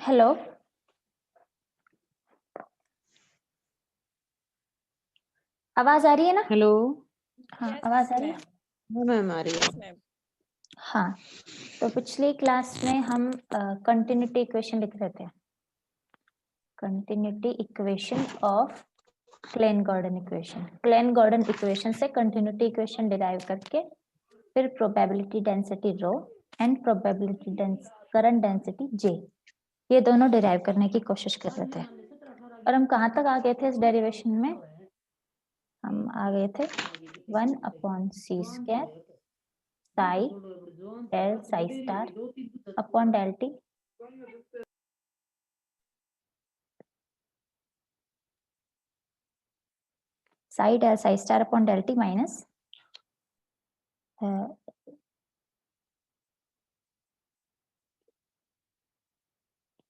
Hello. आवाज आ रही है ना? हेलो। हाँ, आवाज आ रही है। हाँ मैम, आ रही है। हाँ, तो पिछली क्लास में हम कंटिन्यूटी इक्वेशन लिख रहे थे। Continuity equation of Klein Gordon equation. Klein Gordon equation से कंटिन्यूटी इक्वेशन डिराइव करके फिर probability density rho and probability current density J, ये दोनों डिराइव करने की कोशिश कर रहे थे। और हम कहाँ तक आ गए थे इस डेरिवेशन में? हम आ गए थे 1/c² psi del psi star upon del t psi del psi star upon del T minus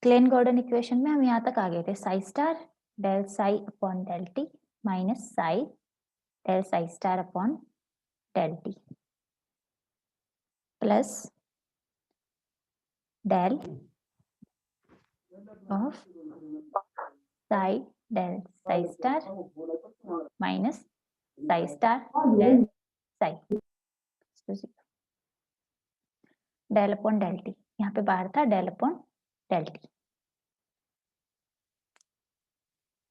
Klein Gordon equation में हम यहाँ तक आ गए थे psi star del psi upon del T minus psi del psi star upon del t plus del of psi del psi star minus psi star del psi del upon del t, यहाँ पे बाहर था del upon del T.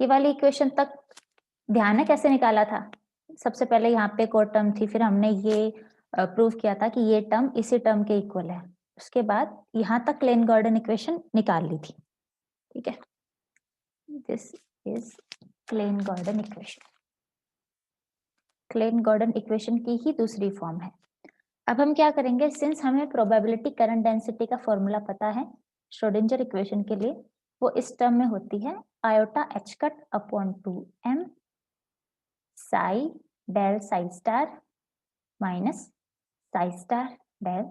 ये वाली equation तक ध्यान है कैसे निकाला था? सबसे पहले यहाँ पे एक और टर्म थी, फिर हमने ये प्रूव किया था कि ये टर्म इसी टर्म के इक्वल है। उसके बाद यहाँ तक क्लेन गॉर्डन इक्वेशन निकाल ली थी। ठीक है, this is Klein Gordon equation. Klein Gordon equation की ही दूसरी फॉर्म है। अब हम क्या करेंगे, सिंस हमें प्रोबेबिलिटी करंट डेंसिटी का फॉर्मूला पता है श्रोडिंजर इक्वेशन के लिए, वो इस टर्म में होती है iota H cut upon 2m psi del psi star minus psi star del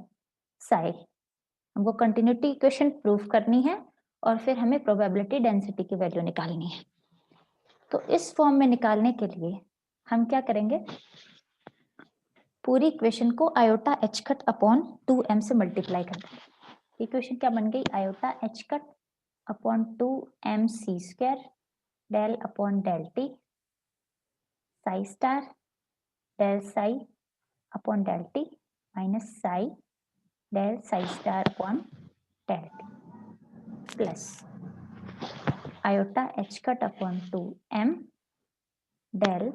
psi. हमको कंटिन्यूटी इक्वेशन प्रूफ करनी है और फिर हमें प्रोबेबिलिटी डेंसिटी की वैल्यू निकालनी है। तो इस फॉर्म में निकालने के लिए हम क्या करेंगे, पूरी इक्वेशन को iota H cut upon 2m से मल्टीप्लाई कर देंगे। इक्वेशन क्या बन गई, iota H cut upon 2m c square del upon del t psi star del psi upon del T minus psi del psi star upon del t plus iota H cut upon 2m del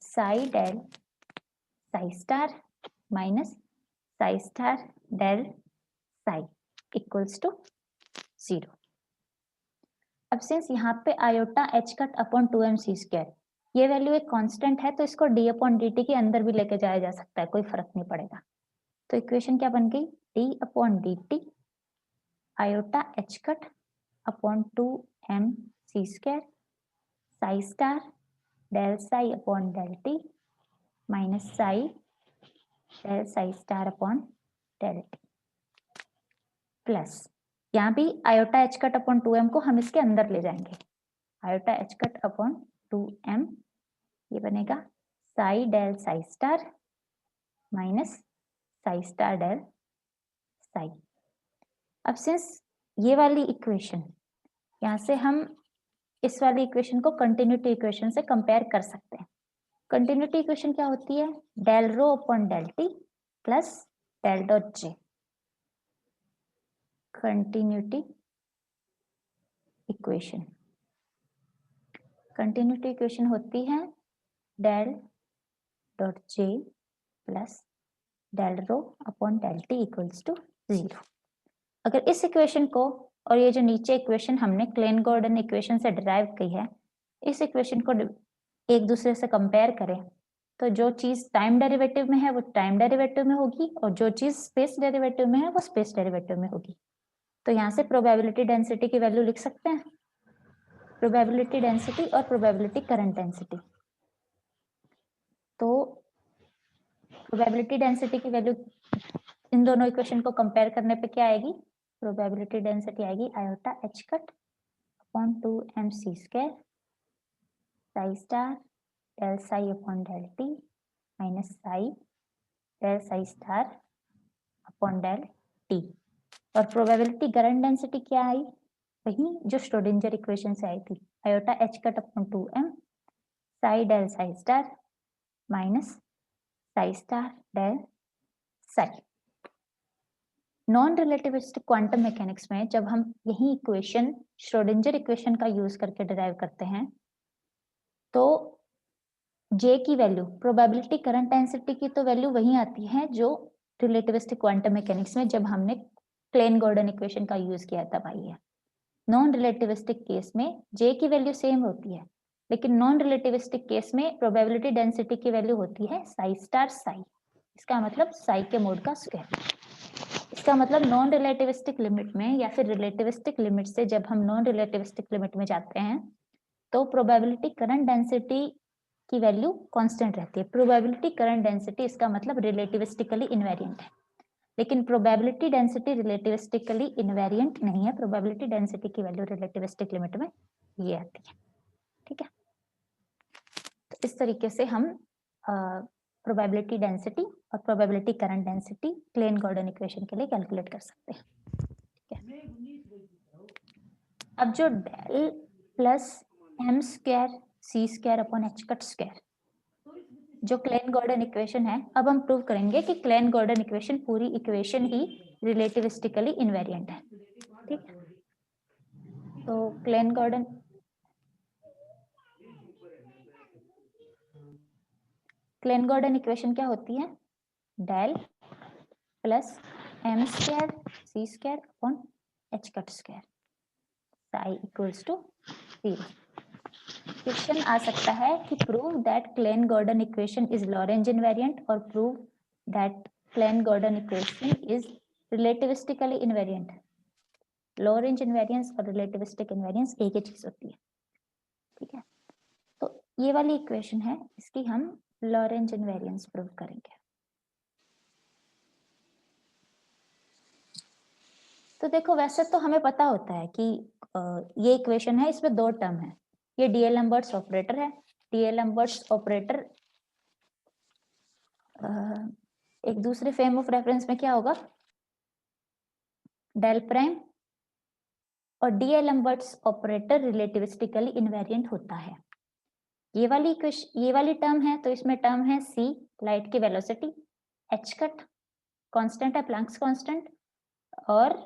psi del psi star minus psi star del psi equals to 0। अब since यहाँ पे iota H cut upon 2m c square, ये value एक constant है, तो इसको d upon dt के अंदर भी लेके जाया जा सकता है, कोई फर्क नहीं पड़ेगा। तो इक्वेशन क्या बन गई, d upon dt iota H cut upon 2m c square psi star del psi upon del T minus psi del psi star upon del t plus यहाँ भी iota H cut upon 2m को हम इसके अंदर ले जाएंगे। Iota H cut upon 2m, ये बनेगा psi del psi star minus psi star del psi. अब सिंस ये वाली इक्वेशन, यहाँ से हम इस वाली इक्वेशन को कंटिन्यूटी इक्वेशन से कंपेयर कर सकते हैं। कंटिन्यूटी इक्वेशन क्या होती है, del rho upon del t plus del dot J. Continuity equation, continuity equation होती है del dot J plus del rho upon del t equals to 0। अगर इस इक्वेशन को और ये जो नीचे इक्वेशन हमने क्लेन गॉर्डन इक्वेशन से डिराइव की है, इस इक्वेशन को एक दूसरे से कंपेयर करें, तो जो चीज टाइम डेरिवेटिव में है वो टाइम डेरिवेटिव में होगी और जो चीज स्पेस डेरिवेटिव में है वो स्पेस डेरिवेटिव में होगी। तो यहाँ से प्रोबेबिलिटी डेंसिटी की वैल्यू लिख सकते हैं, प्रोबेबिलिटी डेंसिटी और प्रोबेबिलिटी करंट डेंसिटी। तो प्रोबेबिलिटी डेंसिटी की वैल्यू इन दोनों इक्वेशन को कंपेयर करने पे क्या आएगी, प्रोबेबिलिटी डेंसिटी आएगी iota H cut upon 2m c square psi star del psi upon del T minus psi del psi star upon del T. और प्रोबेबिलिटी करंट डेंसिटी क्या आई, वही जो श्रोडिंजर इक्वेशन से आई थी, iota H cut upon 2m psi del psi star minus psi star del psi. Non relativistic quantum mechanics में जब हम यही इक्वेशन श्रोडिंजर इक्वेशन का यूज करके डिराइव करते हैं तो J की वैल्यू, प्रोबेबिलिटी करंट डेंसिटी की तो वैल्यू वही आती है जो रिलेटिविस्टिक क्वांटम मैकेनिक्स में जब हमने क्लेन गॉर्डन इक्वेशन का यूज किया तब आई है। नॉन रिलेटिविस्टिक केस में J की वैल्यू सेम होती है, लेकिन नॉन रिलेटिविस्टिक केस में प्रोबेबिलिटी डेंसिटी की वैल्यू होती है साई स्टार साई। इसका मतलब साई के मोड का स्क्वायर। इसका मतलब नॉन रिलेटिविस्टिक लिमिट में या फिर रिलेटिविस्टिक लिमिट से जब हम नॉन रिलेटिविस्टिक लिमिट में जाते हैं तो प्रोबेबिलिटी करंट डेंसिटी की वैल्यू कांस्टेंट रहती है। प्रोबेबिलिटी करंट डेंसिटी इसका मतलब रिलेटिविस्टिकली इनवेरिएंट है, लेकिन प्रोबेबिलिटी डेंसिटी रिलेटिविस्टिकली इनवेरिएंट नहीं है। प्रोबेबिलिटी डेंसिटी की वैल्यू रिलेटिविस्टिक लिमिट में ये आती है। ठीक है, तो इस तरीके से हम प्रोबेबिलिटी डेंसिटी और probability current density Klein Gordon equation के लिए कैलकुलेट कर सकते हैं। ठीक है, अब जो डेल प्लस एम स्क्वायर सी square upon H cut square जो क्लेन गॉर्डन इक्वेशन है, अब हम प्रूव करेंगे कि क्लेन गॉर्डन इक्वेशन पूरी इक्वेशन ही रिलेटिविस्टिकली इनवेरिएंट है। ठीक है, तो क्लेन गॉर्डन इक्वेशन क्या होती है? Del plus M square C square upon H cut square psi equals to 0। Question आ सकता है कि prove that Klein Gordon equation is Lorentz invariant और prove that Klein Gordon equation is relativistically invariant. Lorentz invariance और relativistic invariance एक ही चीज होती है। ठीक है, तो ये वाली इक्वेशन है, इसकी हम लॉरेंज इनवेरिएंस प्रूव करेंगे। तो देखो, वैसे तो हमें पता होता है कि ये इक्वेशन है, इसमें दो टर्म है। ये डीएलएम्बर्ट्स ऑपरेटर है। डीएलएम्बर्ट्स ऑपरेटर एक दूसरे फ्रेम ऑफ रेफरेंस में क्या होगा? Del prime. और डीएलएम्बर्ट्स ऑपरेटर रिलेटिविस्टिकली इनवेरिएंट होता है। ये वाली टर्म है, तो इसमें टर्म है c लाइट की वेलोसिटी, h कट कांस्टेंट है, प्लैंक्स कांस्टेंट, और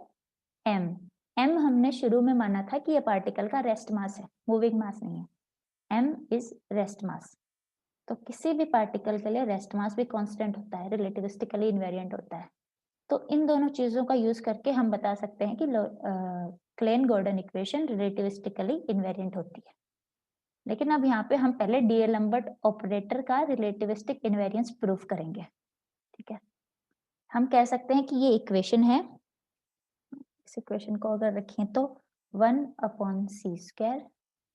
m हमने शुरू में माना था कि ये पार्टिकल का रेस्ट मास है, मूविंग मास नहीं है। m is rest mass. तो किसी भी पार्टिकल के लिए रेस्ट मास भी कांस्टेंट होता है, रिलेटिविस्टिकली इनवेरिएंट होता है। तो इन दोनों चीजों का यूज करके हम बता सकते हैं कि क्लेन गॉर्डन इक्वेशन रिलेटिविस्टिकली इनवेरिएंट होती है। लेकिन अब यहाँ पे हम पहले डीएलएम्बर्ट ऑपरेटर का रिलेटिविस्टिक इनवेरिएंस प्रूफ करेंगे। ठीक है, हम कह सकते हैं कि ये इक्वेशन है। इस इक्वेशन को अगर रखें तो 1 upon C square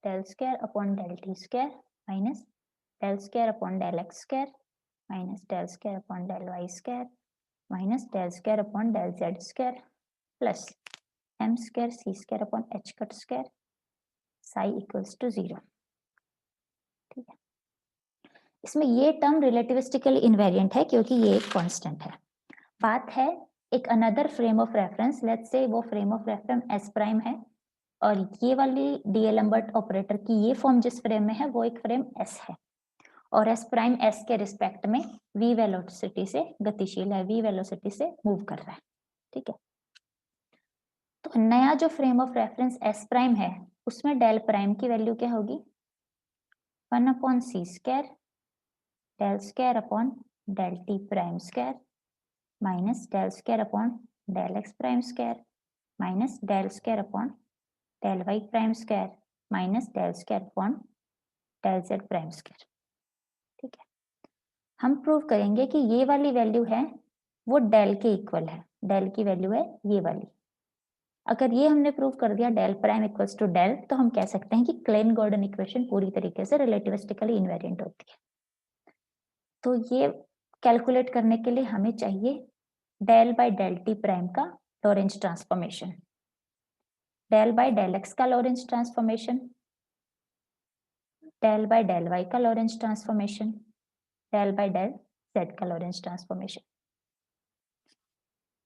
del square upon del t square minus del square upon del x square minus del square upon del Y square minus del square upon del Z square plus M square C square upon H cut square psi equals to 0। ठीक है, इसमें ये term रिलेटिविस्टिकली invariant है क्योंकि ये एक constant है। बात है एक another frame of reference, let's say वो frame of reference S prime है और ये वाली डीएलएम्बर्ट ऑपरेटर की ये फॉर्म जिस फ्रेम में है वो एक फ्रेम एस है और एस प्राइम एस के रिस्पेक्ट में वी वेलोसिटी से गतिशील है, वी वेलोसिटी से मूव कर रहा है। ठीक है, तो नया जो frame of reference S prime है उसमें डेल प्राइम की वैल्यू क्या होगी? 1 अपॉन सी square del square upon del t prime square minus del square upon del x prime square minus del square upon del Y prime square minus del square upon del z prime square. ठीक है, हम prove करेंगे कि ये वाली value है वो del के इक्वल है। डेल की वैल्यू है ये वाली। अगर ये हमने प्रूव कर दिया del prime equals to del, तो हम कह सकते हैं कि क्लेन गॉर्डन इक्वेशन पूरी तरीके से रिलेटिविस्टिकली इनवेरिएंट होती है। तो ये कैलकुलेट करने के लिए हमें चाहिए del by del t prime का Lorentz transformation, del by del x का Lorentz transformation, del by del y का Lorentz transformation, del by del z का लॉरेंज ट्रांसफॉर्मेशन।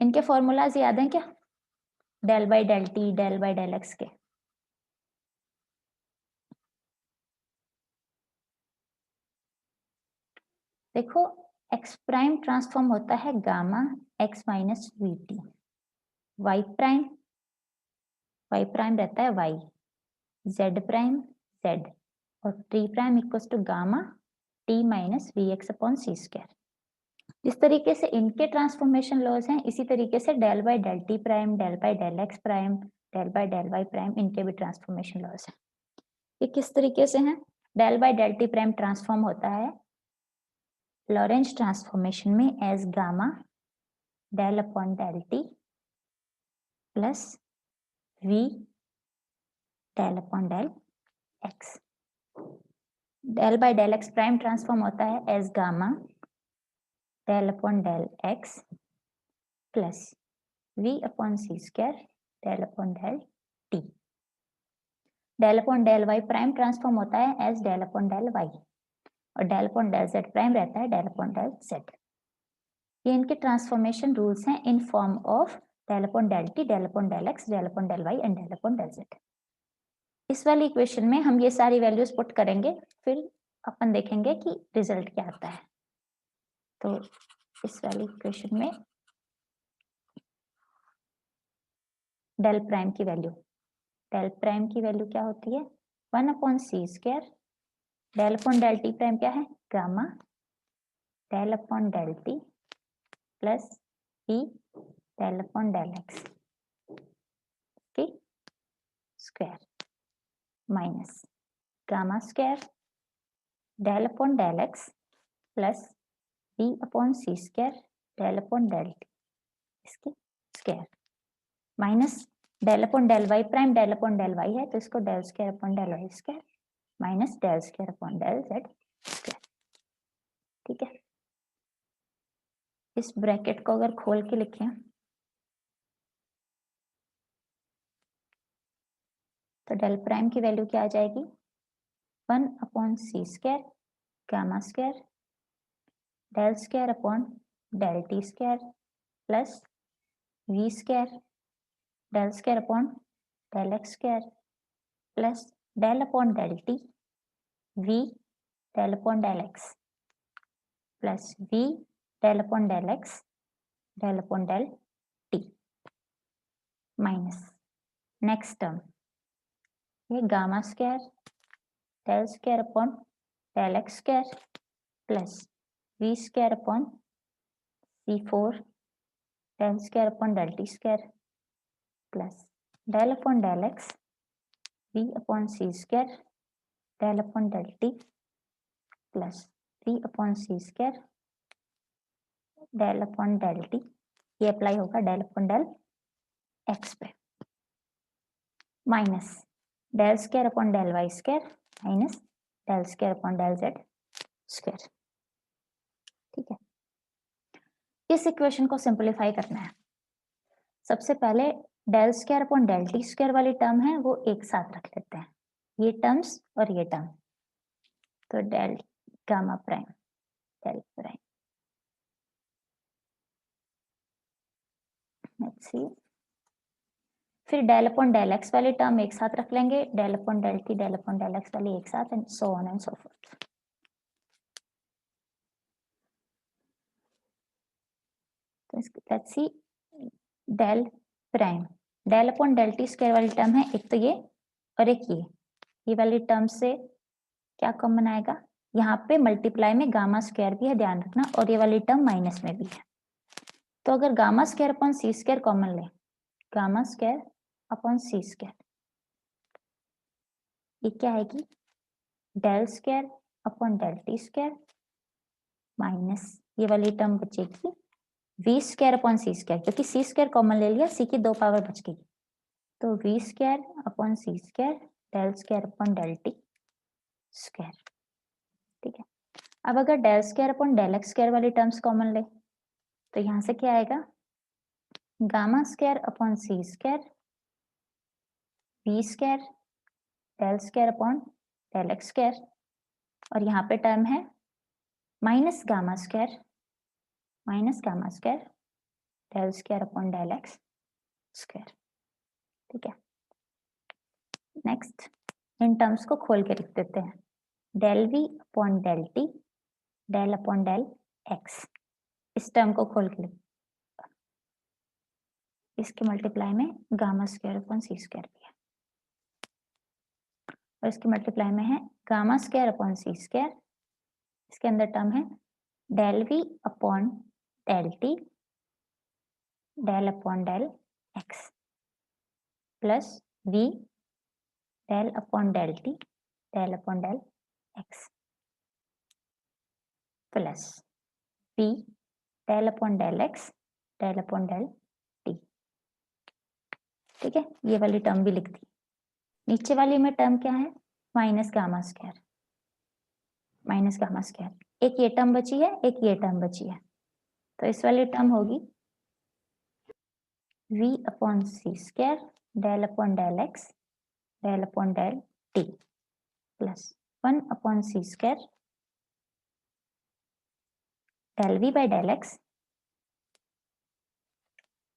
इनके फॉर्मूलाज याद हैं क्या? Del by del T, del by del x के। देखो एक्स प्राइम ट्रांसफॉर्म होता है gamma x minus v t, y prime रहता है वाई, जेड प्राइम जेड, और t prime equals to gamma t minus v x upon C square. जिस तरीके से इनके ट्रांसफॉर्मेशन लॉज हैं, इसी तरीके से del by del t prime, del by del x prime, del by del Y prime, इनके भी ट्रांसफॉर्मेशन लॉज हैं। ये किस तरीके से हैं? Del by del t prime transform होता है लॉरेंज ट्रांसफॉर्मेशन में as gamma del upon del t plus v del upon del x. Del by del x prime transform होता है as gamma del upon del x plus v upon सी square del upon del T. Del upon del Y prime transform होता है as del upon del y, और del upon del z prime रहता है del upon del Z. ये इनके transformation rules हैं in form of del upon del T, del upon del x, del upon del y and del upon del z. इस वाली equation में हम ये सारी वैल्यूज पुट करेंगे, फिर अपन देखेंगे कि रिजल्ट क्या आता है। तो इस वाली इक्वेशन में डेल प्राइम की वैल्यू, डेल प्राइम की वैल्यू क्या होती है? 1 अपॉन सी square, del upon del t prime क्या है? Gamma del upon del t plus e del upon del x की square minus gamma square del upon del x plus b upon सी square del upon del t इसकी square minus del upon del Y prime, del upon del y है तो इसको del square upon del Y square minus del square upon del Z square. ठीक है, इस bracket को अगर खोल के लिखें तो डेल प्राइम की वैल्यू क्या आ जाएगी? 1 अपॉन सी square gamma square del square upon del t square plus v square del square upon del x square plus del upon del t v del upon del x plus v del upon del x del upon del T minus next term ये gamma square del square upon del x square plus v square upon c four del square upon del t square plus del upon del x v upon सी square del upon del t plus v upon सी square del upon del T, ये apply होगा del upon del x पे minus del square upon del Y square minus del square upon del Z square. ठीक है, इस equation को simplify करना है। सबसे पहले del square upon del t square वाली टर्म है वो एक साथ रख लेते हैं, ये टर्म्स और ये टर्म, तो del gamma prime del prime let's see, फिर डेल अपॉन डेल एक्स वाली टर्म एक साथ रख लेंगे, del upon del T del upon del x वाली एक साथ, and so on and so forth. Let's see del prime del upon del t square वाली टर्म है एक तो ये, और एक ये वाली टर्म से क्या कॉमन आएगा? यहाँ पे मल्टीप्लाई में गामा स्क्वायर भी है, ध्यान रखना, और ये वाली टर्म माइनस में भी है। तो अगर गामा स्क्वायर अपॉन सी स्क्वायर कॉमन ले, गामा स्क्वायर अपॉन सी स्क्वायर, ये क्या आएगी? Del square upon del t square minus ये वाली टर्म बचेगी वी स्क्वायर अपॉन सी स्क्वायर, क्योंकि सी स्क्वायर कॉमन ले लिया, सी की 2 पावर बच गई, तो वी स्क्वायर अपॉन सी square del square upon del t square. ठीक है, अब अगर del square upon del x square वाली टर्म्स कॉमन ले तो यहां से क्या आएगा? गामा स्क्वायर अपॉन सी square v square del square upon del x square, और यहाँ पे टर्म है minus gamma square del square upon del x square. ठीक है, नेक्स्ट इन टर्म्स को खोल के लिख देते हैं, del we upon del T del upon del x. इस टर्म को खोल के लिख, इसके मल्टीप्लाई में गामा स्क्वायर अपॉन सी स्क्वायर भी है, और इसके मल्टीप्लाई में है गामा स्क्वायर अपॉन सी स्क्वायर। इसके अंदर टर्म है del we upon del T del upon del x plus v del upon del T del upon del x plus v del upon del x del upon del t. ठीक है, ये वाली term भी लिख दी। नीचे वाली में टर्म क्या है? Minus gamma square, minus gamma square. एक ये टर्म बची है, एक ये टर्म बची है, तो इस वाली टर्म होगी v upon C square del upon del x del upon del t plus 1 upon C square del v by del x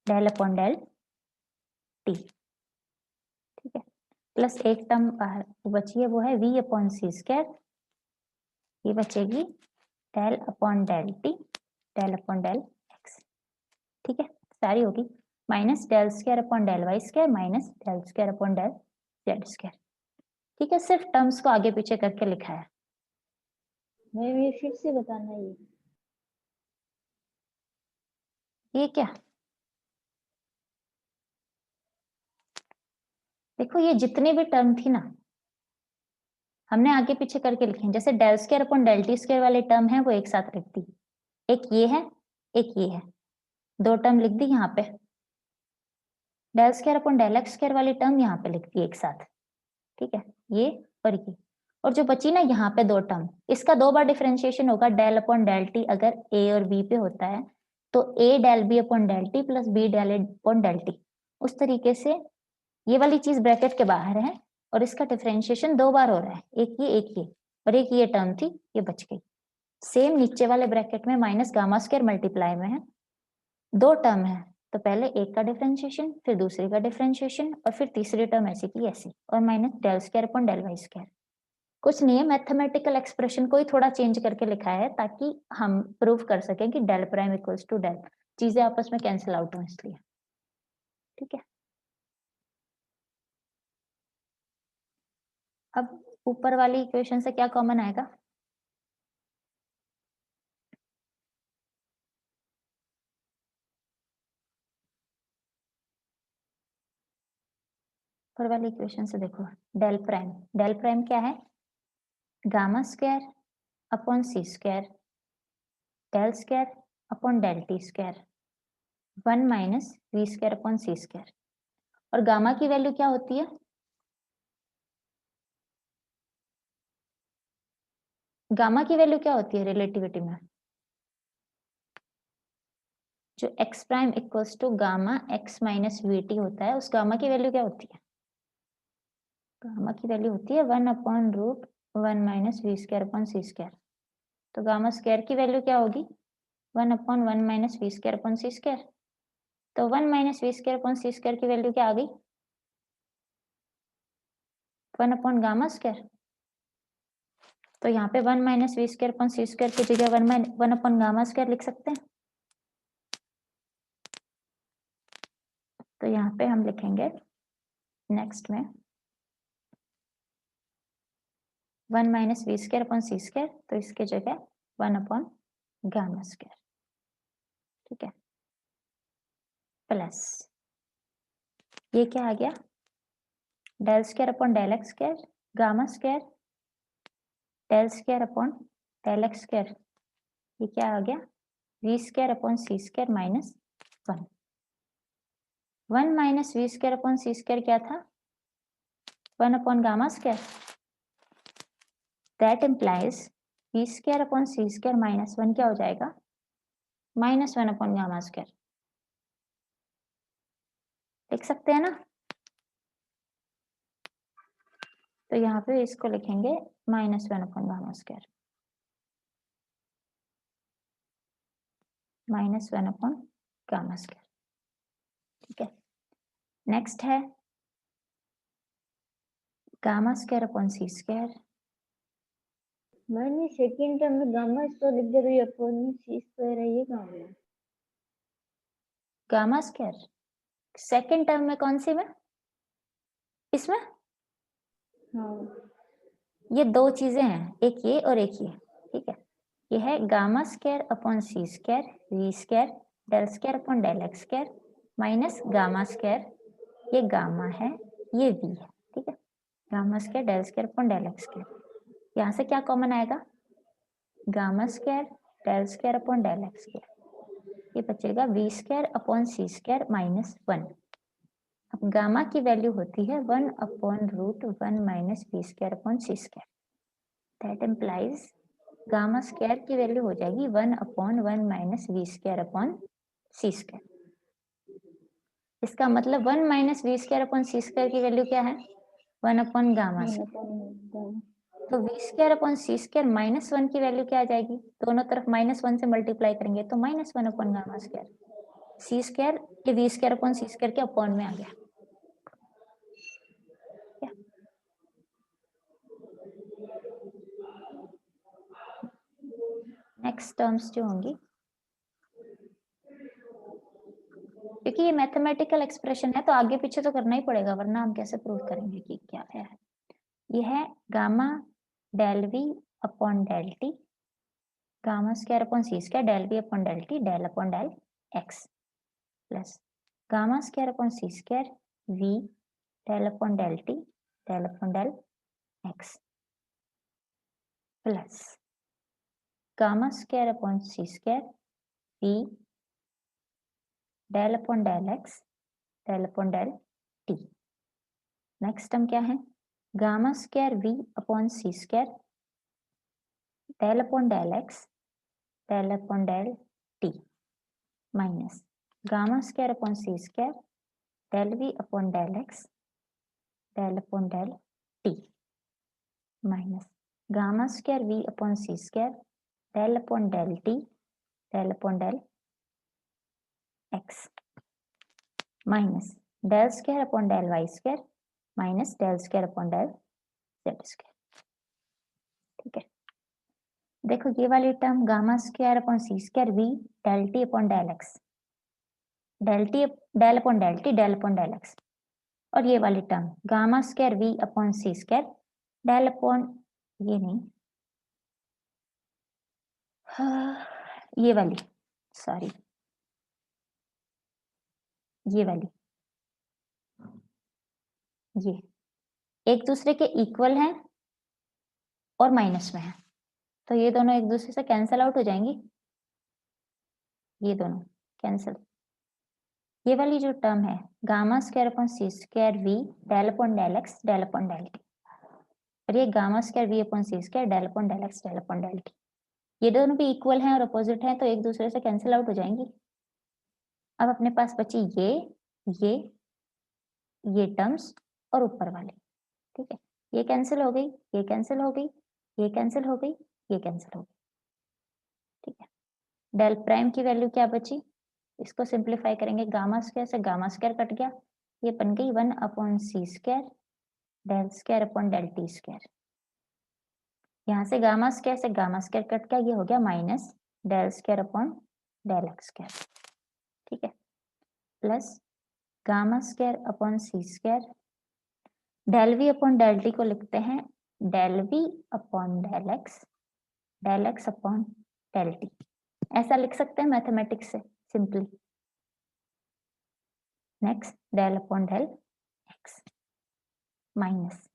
del upon del t. ठीक है, प्लस एक टर्म बाहर बची है, वो है v अपॉन सी स्क्वायर, ये बचेगी del upon del T del upon del x. ठीक है, सारी होगी minus del square upon del Y square minus del square upon del Z square. ठीक है, सिर्फ टर्म्स को आगे पीछे करके लिखा है। मैम ये फिर से बताना है। ये क्या, देखो ये जितनी भी टर्म थी ना, हमने आगे पीछे करके लिखे। जैसे del square upon del t square वाले टर्म है वो एक साथ लिख दी, एक ये है एक ये है, दो टर्म लिख दी यहाँ पे। Del square upon del x square वाली टर्म यहाँ पे लिख दी एक साथ। ठीक है, ये और ये, और जो बची ना यहाँ पे दो टर्म, इसका दो बार डिफरेंशिएशन होगा। डेल अपॉन डेल टी अगर ए और बी पे होता है तो a del b upon del t plus b del a upon del t, उस तरीके से ये वाली चीज ब्रैकेट के बाहर है और इसका डिफरेंशिएशन दो बार हो रहा है, एक ये और एक ये टर्म थी, ये बच गई। सेम नीचे वाले ब्रैकेट में माइनस गामा स्क्वायर मल्टीप्लाई में है, दो टर्म है, तो पहले एक का डिफरेंशिएशन फिर दूसरे का डिफरेंशिएशन और फिर तीसरी टर्म ऐसी की ऐसी, और minus del square upon del Y square. कुछ नहीं है, मैथमेटिकल एक्सप्रेशन को ही थोड़ा चेंज करके लिखा है ताकि हम प्रूव कर सकें कि del prime equals to del, चीजें आपस में कैंसिल आउट हो इसलिए। ठीक है, अब ऊपर वाली इक्वेशन से क्या कॉमन आएगा? ऊपर वाली इक्वेशन से देखो, डेल प्राइम क्या है? गामा स्क्वायर अपॉन सी square del square upon del t square 1 minus v square upon सी स्क्वायर। और गामा की वैल्यू क्या होती है? गामा की वैल्यू क्या होती है रिलेटिविटी में? जो x prime equals to gamma x minus v t होता है, उस गामा की वैल्यू क्या होती है? गामा की वैल्यू होती है 1 upon root 1 minus v square upon सी स्क्वायर। तो गामा स्क्वायर की वैल्यू क्या होगी? 1 upon 1 minus v square upon सी स्क्वायर। तो 1 माइनस वी स्क्वायर अपॉन सी स्क्वायर की वैल्यू क्या आ गई? 1 अपॉन गामा स्क्वायर। तो यहाँ पे 1 माइनस वी स्क्वायर अपॉन सी स्क्वायर की जगह 1 अपॉन गामा स्क्वायर लिख सकते हैं। तो यहाँ पे हम लिखेंगे नेक्स्ट में 1 माइनस वी स्क्वायर अपॉन सी स्क्वायर, तो इसके जगह 1 अपॉन गामा स्क्वायर। ठीक है, प्लस ये क्या आ गया? Del square upon del x square gamma square del square upon del x square, ये क्या आ गया? वी स्क्वायर अपॉन सी square minus 1। 1 minus v square upon सी स्क्वायर क्या था? 1 upon gamma square. That implies v square upon C square minus 1 क्या हो जाएगा? Minus 1 upon gamma square. लिख सकते हैं ना? तो यहाँ पे इसको लिखेंगे minus 1 upon gamma square, minus 1 upon gamma square. ठीक है, नेक्स्ट है गामा स्क्वायर अपॉन सी स्क्वायर मैंने सेकंड टर्म में गामा स्क्वायर लिख दिया तो ये अपॉन में सी स्क्वायर है, ये कहाँ गया? गामा स्क्वायर सेकंड टर्म में कौन सी में? इसमें हाँ ये दो चीजें हैं, एक ये और एक ये, ठीक है। ये है गामा स्क्वायर अपॉन सी square v square del square upon del x square minus gamma square, ये गामा है ये वी है, ठीक है। Gamma square del square upon del x square, यहाँ से क्या कॉमन आएगा? Gamma square del square upon del x square, ये बचेगा वी स्क्वायर अपॉन सी स्क्वायर माइनस 1। अब गामा की वैल्यू होती है 1 upon root 1 minus v square upon C square, that implies gamma square की वैल्यू हो जाएगी 1 upon 1 minus v square upon सी square. इसका मतलब 1 माइनस वी स्क्वायर अपॉन सी स्क्वायर की वैल्यू क्या है? 1 अपॉन गामा स्क्वायर। तो वी स्क्वायर अपॉन सी square minus 1 की वैल्यू क्या आ जाएगी? दोनों तरफ -1 से मल्टीप्लाई करेंगे तो -1 अपॉन गामा स्क्वायर, सी स्क्वायर ये वी स्क्वायर अपॉन सी स्क्वायर के अपॉन में आ गया। नेक्स्ट टर्म्स जो होंगी, क्योंकि ये मैथमेटिकल एक्सप्रेशन है तो आगे पीछे तो करना ही पड़ेगा, वरना हम कैसे प्रूव करेंगे कि क्या है। ये है gamma del we upon del T, gamma square upon C square del we upon del T del upon del x plus gamma square upon C square V del upon del T del upon del x plus gamma square upon C square V del upon del x del upon del T. Next term क्या है? Gamma square V upon C square del upon del x del upon del T minus gamma square upon C square del we upon del x del upon del T minus gamma square V upon C square del upon del T del upon del X minus del square upon del Y square minus del square upon del Z square, ठीक है। देखो ये वाली term gamma square upon सी square V del T upon del x, del T del upon del T del upon del X, और ये वाली term gamma square V upon सी square del upon ये नहीं ये वाली सॉरी ये वाली, ये एक दूसरे के इक्वल हैं और माइनस में है, तो ये दोनों एक दूसरे से कैंसिल आउट हो जाएंगी, ये दोनों कैंसिल। ये वाली जो टर्म है गामा स्क्वायर अपॉन सी square V del upon del x del upon del T, और ये गामा स्क्वायर वी अपॉन सी square del upon del x del upon del T, ये दोनों भी इक्वल हैं और अपोजिट हैं तो एक दूसरे से कैंसिल आउट हो जाएंगी। अब अपने पास बची ये टर्म्स और ऊपर वाले, ठीक है। ये कैंसिल हो गई, ये कैंसिल हो गई, ये कैंसिल हो गई, ये कैंसिल हो गई, ठीक है। डेल प्राइम की वैल्यू क्या बची? इसको सिंप्लीफाई करेंगे, गामा स्क्वायर से गामा स्क्वायर कट गया, ये बन गई 1 अपॉन सी square del square upon del t square, यहाँ से गामा स्क्वायर कट गया, ये हो गया minus del square upon del x square, ठीक है, plus gamma square upon C square del we upon del t को लिखते हैं del we upon del x upon del t, ऐसा लिख सकते हैं मैथमेटिक्स से simply. Next del upon del X minus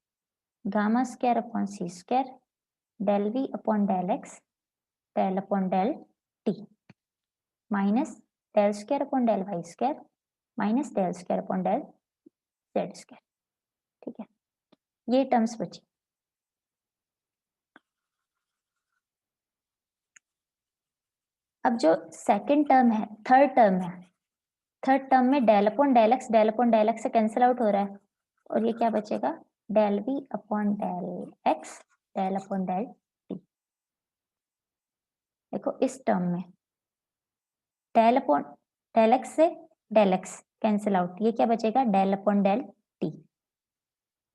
gamma square upon C square del we upon del x del upon del T minus del square upon del Y square minus del square upon del Z square, ठीक है। ये terms बची। अब जो second term है, third term में del upon del X से cancel out हो रहा है, और ये क्या बचेगा? Del we upon del x del upon del T. देखो इस टर्म में डेल अपॉन डेल एक्स से डेल एक्स कैंसिल आउट, ये क्या बचेगा? डेल अपॉन डेल टी,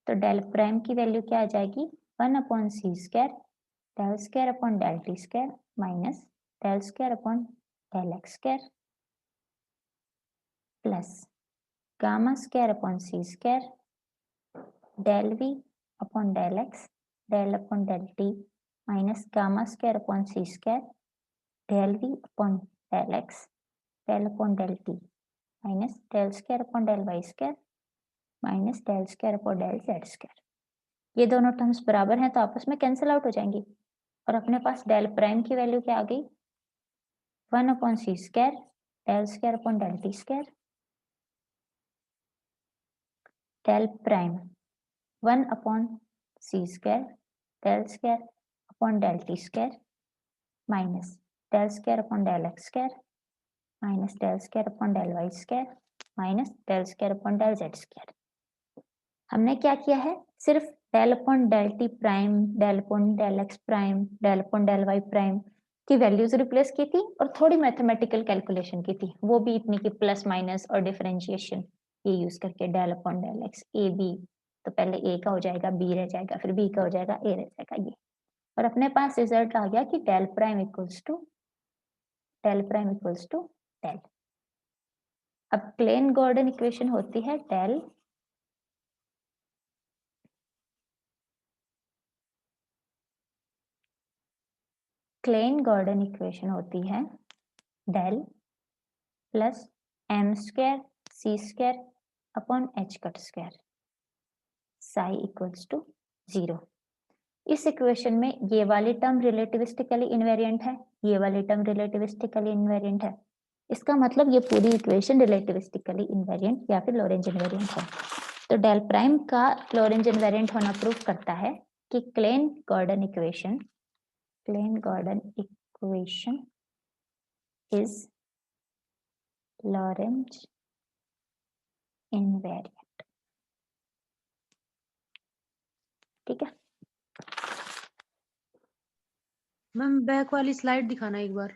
तो डेल प्राइम की वैल्यू क्या आ जाएगी? 1 अपॉन सी square del square upon del t square minus del square upon del x square plus gamma square upon c square del v upon del x del upon del t minus gamma square upon c square del v upon del x del upon del t minus del square upon del y square minus del square upon del Z square. ये दोनों terms बराबर हैं तो आपस में cancel out हो जाएंगी और अपने पास डेल प्राइम की वैल्यू क्या आ गई 1 अपॉन सी square del square upon del t square del prime 1 upon सी square del square upon del t square minus del square upon del x square minus del square upon del Y square minus del square upon del Z square. हमने क्या किया है, सिर्फ del upon del t prime del upon del x prime del upon del Y prime की values replace की थी और थोड़ी मैथमेटिकल कैलकुलेशन की थी, वो भी इतनी की प्लस माइनस और डिफरेंशिएशन ये यूज करके del upon del X A B, तो पहले ए का हो जाएगा बी रह जाएगा फिर बी का हो जाएगा ए रह जाएगा ये, और अपने पास रिजल्ट आ गया कि del prime equals to del. अब क्लेन गॉर्डन इक्वेशन होती है डेल क्लेन गॉर्डन इक्वेशन होती है del plus M square C square upon H cut square psi equals to 0। इस इक्वेशन में ये वाली टर्म रिलेटिविस्टिकली इनवेरिएंट है, ये वाली टर्म रिलेटिविस्टिकली इनवेरिएंट है, इसका मतलब ये पूरी इक्वेशन रिलेटिविस्टिकली इनवेरिएंट या फिर लॉरेंज इनवेरिएंट है। तो डेल प्राइम का लॉरेंज इनवेरिएंट होना प्रूफ करता है कि Klein Gordon equation is Lorentz invariant। ठीक है मैम बैक वाली स्लाइड दिखाना एक बार।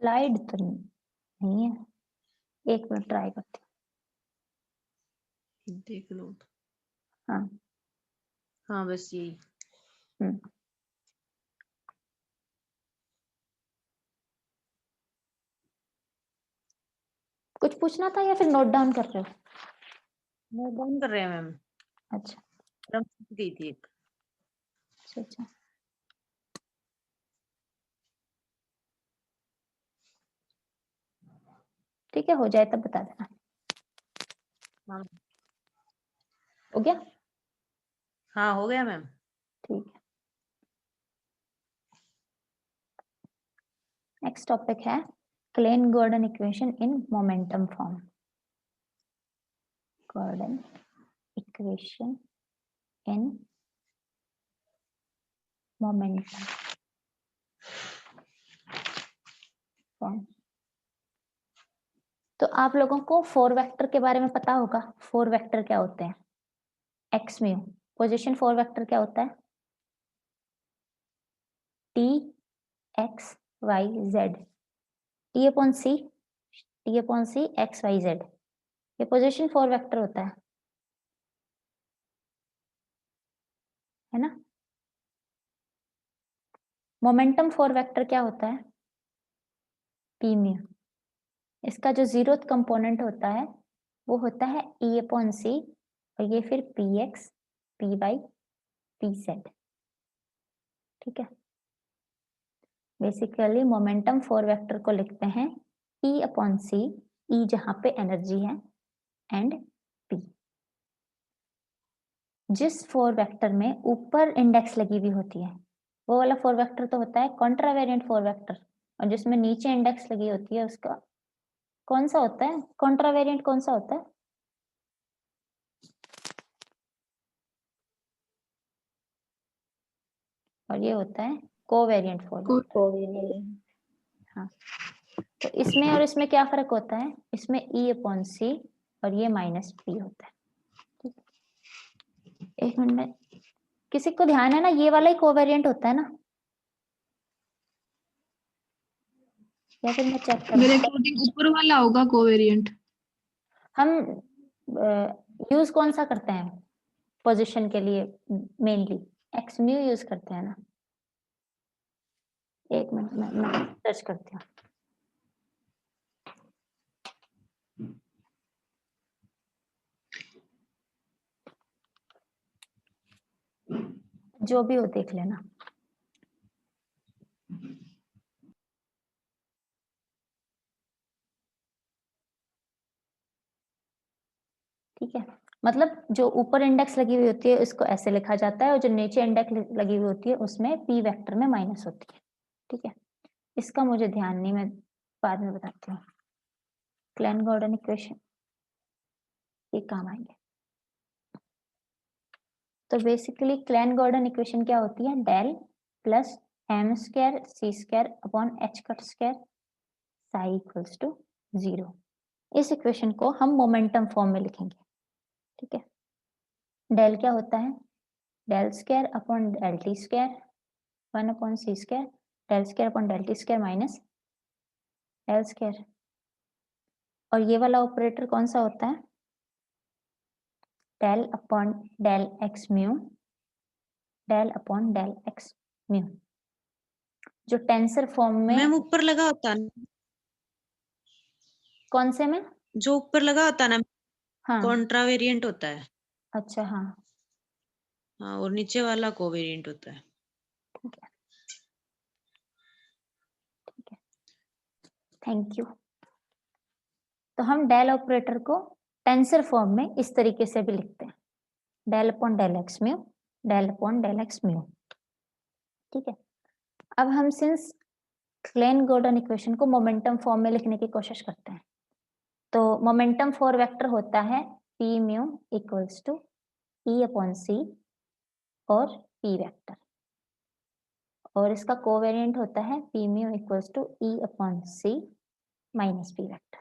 स्लाइड तो नहीं है, एक मिनट ट्राई करती देख लो। हूँ। हाँ हाँ बस यही। कुछ पूछना था या फिर नोट डाउन कर रहे हो? नोट डाउन कर रहे हैं मैम। अच्छा रम गई थी एक। अच्छा ठीक है, हो जाए तब बता देना। हाँ हो गया? हाँ हो गया मैम। ठीक है, नेक्स्ट टॉपिक है Klein Gordon equation in momentum form. Gordon equation in momentum form. तो आप लोगों को 4 वेक्टर के बारे में पता होगा। 4 वेक्टर क्या होते हैं? एक्स म्यू पोजीशन 4 वेक्टर क्या होता है? T x y z, t upon c x y z, ये पोजीशन 4 वेक्टर होता है ना। मोमेंटम 4 वेक्टर क्या होता है? P mu. इसका जो 0th कंपोनेंट होता है वो होता है ई अपॉन सी और ये फिर P X P Y P Z. ठीक है, बेसिकली मोमेंटम 4 वेक्टर को लिखते हैं ई अपॉन सी, ई जहां पे एनर्जी है एंड पी। जिस 4 वेक्टर में ऊपर इंडेक्स लगी हुई होती है वो वाला 4 वेक्टर तो होता है कॉन्ट्रावेरिएंट 4 वेक्टर, और जिसमें नीचे इंडेक्स लगी होती है उसका कौन सा होता है? कॉन्ट्रावेरिएंट कौन सा होता है? और ये होता है कोवेरिएंट 4 वेक्टर। हाँ, तो इसमें और इसमें क्या फर्क होता है? इसमें ई अपॉन सी और ये माइनस पी होता है। एक मिनट में, किसी को ध्यान है ना, ये वाला ही कोवेरिएंट होता है ना, या फिर मैं चेक करूं? मेरे अकॉर्डिंग ऊपर वाला होगा कोवेरिएंट। हम यूज कौन सा करते हैं पोजीशन के लिए? मेनली एक्स म्यू यूज करते हैं ना। एक मिनट मैं सर्च करती हूँ। जो भी हो देख लेना। ठीक है, मतलब जो ऊपर इंडेक्स लगी हुई होती है उसको ऐसे लिखा जाता है और जो नीचे इंडेक्स लगी हुई होती है उसमें p वेक्टर में माइनस होती है। ठीक है, इसका मुझे ध्यान नहीं, मैं बाद में बताती हूँ। क्लेन गॉर्डन इक्वेशन ये काम आएंगे। तो बेसिकली क्लेन गॉर्डन इक्वेशन क्या होती है? Del plus M square C square upon H cut square psi equals to 0। इस इक्वेशन को हम मोमेंटम फॉर्म में लिखेंगे। ठीक है, डेल क्या होता है? Del square upon del t square 1 upon सी square del square upon del t square minus del square. और ये वाला ऑपरेटर कौन सा होता है? Del upon del x mu del upon del x mu, जो टेंसर फॉर्म में मैम ऊपर लगा होता है, कौन से में? जो ऊपर लगा होता है ना, हाँ, कॉन्ट्रावेरिएंट होता है। अच्छा हाँ, हाँ, और नीचे वाला कोवेरिएंट होता है। ठीक है, ठीक है, थैंक यू। तो हम डेल ऑपरेटर को टेंसर फॉर्म में इस तरीके से भी लिखते हैं, del upon del x mu del upon del x mu. ठीक है, अब हम सिंस क्लेन गॉर्डन इक्वेशन को मोमेंटम फॉर्म में लिखने की कोशिश करते हैं। तो मोमेंटम फॉर वेक्टर होता है P mu equals to e upon c और पी वेक्टर, और इसका कोवेरिएंट होता है P mu equals to e upon c minus p vector.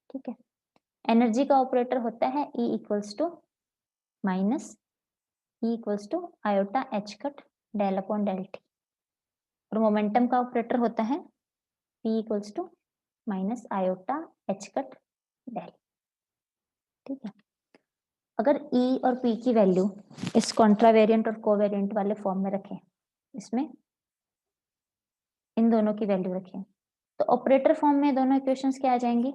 ठीक है, एनर्जी का ऑपरेटर होता है e equals to minus e equals to iota H cut del upon del T, और मोमेंटम का ऑपरेटर होता है p equals to minus iota H cut del. ठीक है, अगर E और P की वैल्यू इस कॉन्ट्रावेरिएंट और कोवेरिएंट वाले फॉर्म में रखें, इसमें इन दोनों की वैल्यू रखें, तो ऑपरेटर फॉर्म में दोनों इक्वेशंस क्या आ जाएंगी?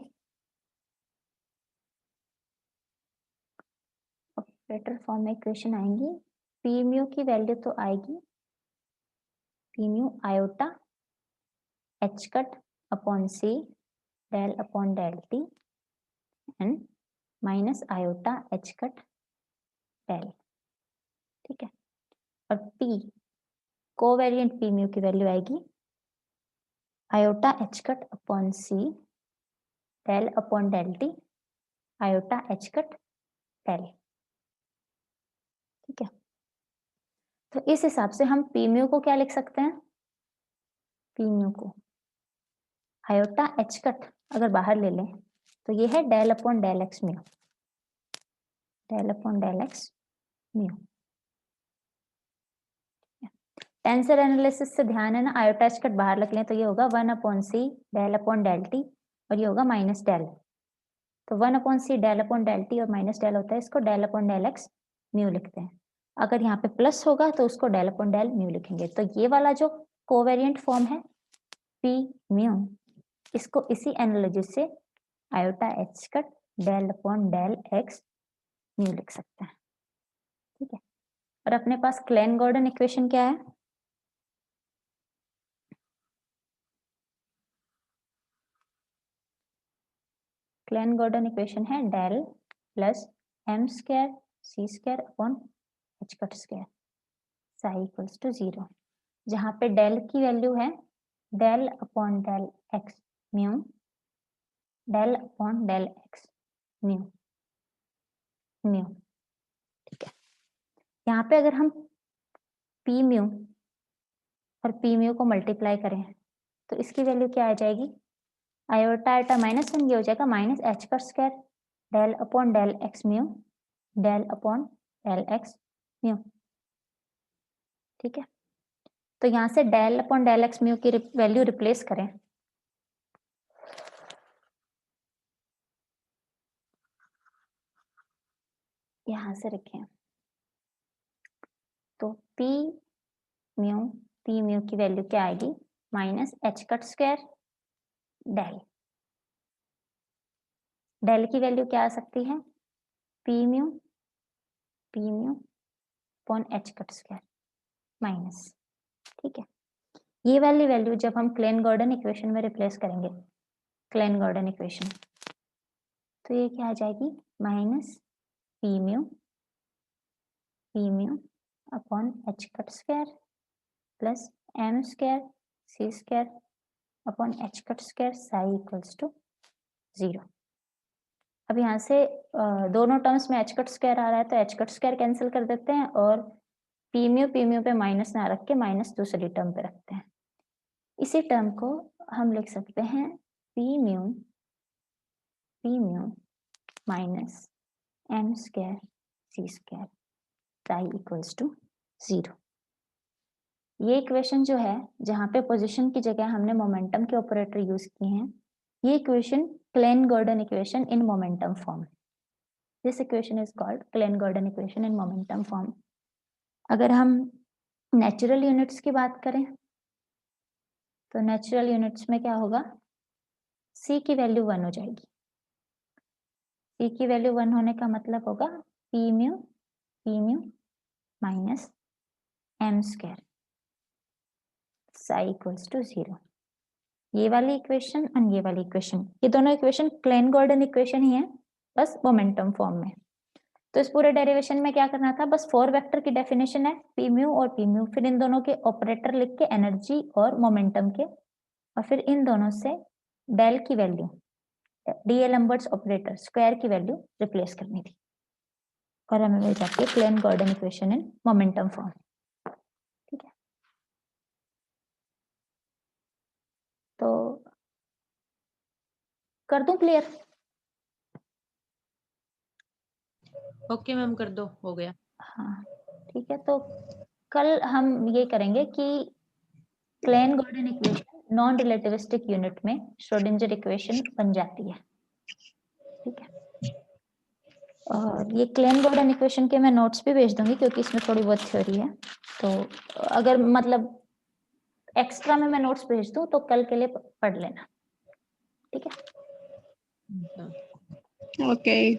ऑपरेटर फॉर्म में इक्वेशन आएंगी, P म्यू की वैल्यू तो आएगी P mu iota H cut upon C del upon del t and minus iota H cut del. ठीक है, और P कोवेरिएंट P म्यू की वैल्यू आएगी आयोटा एच कट अपॉन सी del upon del t iota H cut del. ठीक है, तो इस हिसाब से हम पी म्यू को क्या लिख सकते हैं? पी म्यू को आयोटा एच कट अगर बाहर ले लें तो ये है del upon del x mu, del upon del x mu. Tensor analysis से ध्यान है ना, आयोटा एच कट बाहर रख लें तो ये होगा 1 अपॉन सी डेल अपॉन डेल टी और ये होगा माइनस डेल। तो 1 अपॉन सी डेल अपॉन डेल टी और माइनस डेल होता है, इसको del upon del x mu लिखते हैं। अगर यहाँ पे प्लस होगा तो उसको डेल अपॉन डेल म्यू लिखेंगे। तो ये वाला जो कोवेरिएंट फॉर्म है पी म्यू, इसको इसी एनालॉजी से iota H cut del upon del x mu लिख सकते हैं। ठीक है, और अपने पास क्लेन गॉर्डन इक्वेशन क्या है? क्लेन गॉर्डन इक्वेशन है del plus M square C square upon H cut square psi equals to 0, जहाँ पे डेल की वैल्यू है del upon del x mu del upon del x mu mu. ठीक है, यहाँ पे अगर हम पी म्यू और पी म्यू को मल्टीप्लाई करें तो इसकी वैल्यू क्या आ जाएगी? आयोटा आयोटा माइनस 1, ये हो जाएगा minus H cut square del upon del x mu del upon del x mu. ठीक है, तो यहाँ से del upon del x mu की वैल्यू रिप्लेस करें, यहाँ से रखें तो पी म्यू की वैल्यू क्या आएगी? Minus H cut square del. Del की वैल्यू क्या आ सकती है? P mu upon H cut square minus, ठीक है। ये वाली वैल्यू जब हम क्लेन गॉर्डन इक्वेशन में रिप्लेस करेंगे, क्लेन गॉर्डन इक्वेशन, तो ये क्या आ जाएगी? Minus P mu upon H cut square plus M square C square upon H cut square psi equals to 0। अब यहाँ से दोनों टर्म्स में एच कट स्क्वायर आ रहा है तो एच कट स्क्वायर कैंसिल कर देते हैं और पी म्यू पे माइनस ना रख के माइनस दूसरी टर्म पे रखते हैं। इसी टर्म को हम लिख सकते हैं P mu minus M square C square psi equals to 0। ये इक्वेशन जो है, जहाँ पे पोजीशन की जगह हमने मोमेंटम के ऑपरेटर यूज किए हैं, ये equation Klein Gordon equation in momentum form. This equation is called Klein Gordon equation in momentum form. अगर हम नेचुरल यूनिट्स की बात करें तो नेचुरल यूनिट्स में क्या होगा? c की वैल्यू 1 हो जाएगी। c की वैल्यू 1 होने का मतलब होगा P mu minus M square psi equals to 0। ये वाली इक्वेशन और ये वाली इक्वेशन, ये दोनों इक्वेशन क्लेन गॉर्डन इक्वेशन ही है, बस मोमेंटम फॉर्म में। तो इस पूरे डेरिवेशन में क्या करना था? बस 4 वेक्टर की डेफिनेशन है, पी म्यू और पी म्यू, फिर इन दोनों के ऑपरेटर लिख के एनर्जी और मोमेंटम के, और फिर इन दोनों से डेल की वैल्यू, डीएलम्बर्ट्स ऑपरेटर स्क्वायर की वैल्यू रिप्लेस करनी थी और हमें मिल जाती है Klein Gordon equation in momentum form. ठीक है, तो कर दूं क्लियर? ओके मैम, कर दो, हो गया। हाँ ठीक है, तो कल हम ये करेंगे कि Klein Gordon equation non relativistic unit में श्रोडिंजर इक्वेशन बन जाती है। ठीक है, और ये क्लेन गॉर्डन इक्वेशन के मैं नोट्स भी भेज दूंगी क्योंकि इसमें थोड़ी बहुत थ्योरी है, तो अगर मतलब एक्स्ट्रा में मैं नोट्स भेज दूं तो कल के लिए पढ़ लेना। ठीक है, ओके।